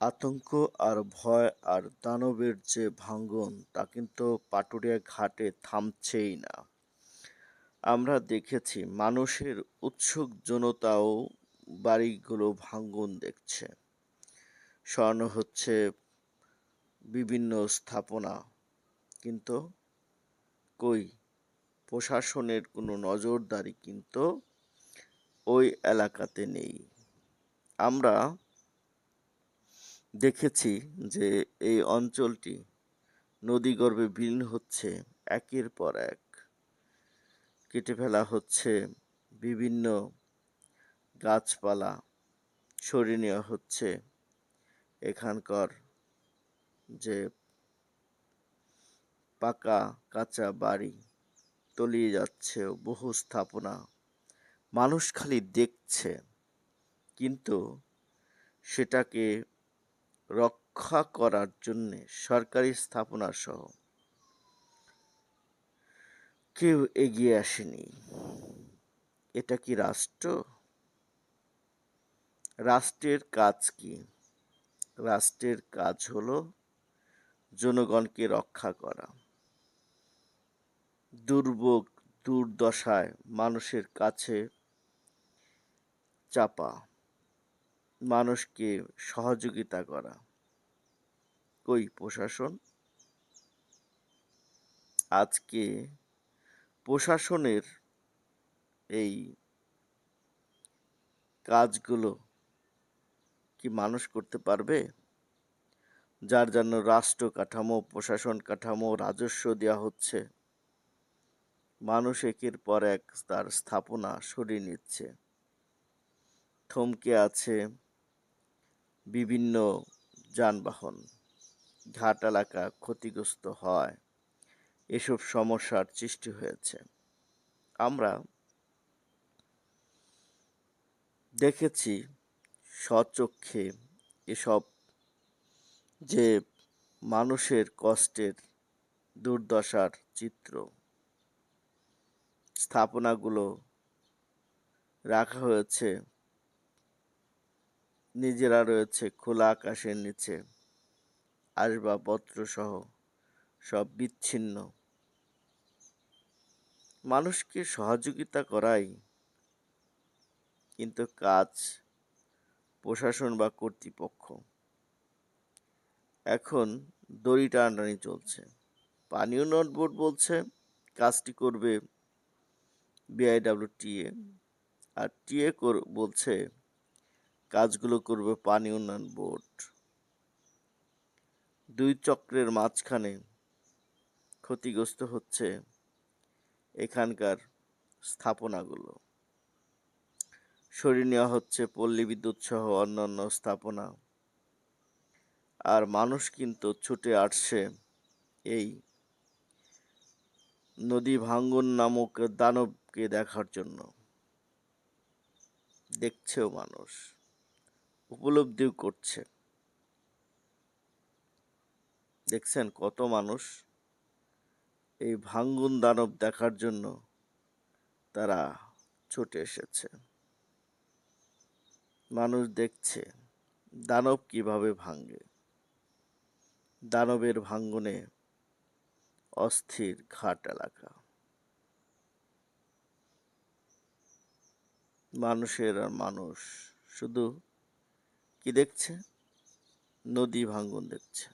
আতঙ্ক আর ভয় আর দানবের যে ভাঙ্গন তা কিন্তু পাটুরিয়া ঘাটে থামছেই না। আমরা দেখেছি মানুষের উৎসুক জনতাও বাড়িগুলো ভাঙ্গন দেখছে, সরানো হচ্ছে বিভিন্ন স্থাপনা, কিন্তু কই প্রশাসনের কোনো নজরদারি কিন্তু ওই এলাকাতে নেই। আমরা দেখেছি যে এই অঞ্চলটি নদীগর্ভে বিলীন হচ্ছে একের পর এক। কেটে ফেলা হচ্ছে বিভিন্ন গাছপালা, সরিয়ে নেওয়া হচ্ছে এখানকার যে পাকা কাঁচা বাড়ি, তলিয়ে যাচ্ছে বহু স্থাপনা। মানুষ খালি দেখছে, কিন্তু সেটাকে রক্ষা করার জন্যে সরকারি স্থাপনা সহ কেউ এগিয়ে আসেনি। এটা কি রাষ্ট্র? রাষ্ট্রের কাজ কি? রাষ্ট্রের কাজ হলো জনগণকে রক্ষা করা, দুর্ভোগ দুর্দশায় মানুষের কাছে চাপা, মানুষকে সহযোগিতা করা। কই প্রশাসন? আজকে প্রশাসনের এই কাজগুলো কি মানুষ করতে পারবে? যার জন্য রাষ্ট্র কাঠামো, প্রশাসন কাঠামো, রাজস্ব দেওয়া হচ্ছে, মানুষ একের পর এক তার স্থাপনা সরিয়ে নিচ্ছে, থমকে আছে বিভিন্ন যানবাহন, ঘাট এলাকা ক্ষতিগ্রস্ত হয়, এসব সমস্যার সৃষ্টি হয়েছে। আমরা দেখেছি স্বচক্ষে এসব যে মানুষের কষ্টের দুর্দশার চিত্র, স্থাপনাগুলো রাখা হয়েছে, নিজেরা রয়েছে খোলা আকাশের নিচে, আসবাবপত্র সহ সব বিচ্ছিন্ন। মানুষকে সহযোগিতা করাই কিন্তু কাজ প্রশাসন বা কর্তৃপক্ষ। এখন দড়ি টানাটানি চলছে। পানি উন্নয়ন বোর্ড বলছে কাজটি করবে বিআইডব্লিউটিএ, আর টিএ বলছে কাজগুলো করবে পানি উন্নয়ন বোর্ড। দুই চক্রের মাঝখানে ক্ষতিগ্রস্ত হচ্ছে এখানকার স্থাপনাগুলো, সরিয়ে নেওয়া হচ্ছে পল্লী বিদ্যুৎ সহ অন্যান্য স্থাপনা। আর মানুষ কিন্তু ছুটে আসছে এই নদী ভাঙ্গন নামক দানবকে দেখার জন্য। দেখছেও মানুষ, উপলব্ধিও করছে। দেখছেন কত মানুষ এই ভাঙ্গন দানব দেখার জন্য তারা ছুটে এসেছে। মানুষ দেখছে দানব কিভাবে ভাঙ্গে, দানবের ভাঙ্গনে অস্থির ঘাট এলাকা। মানুষের আর মানুষ শুধু কি দেখছে? নদী ভাঙ্গন দেখছে।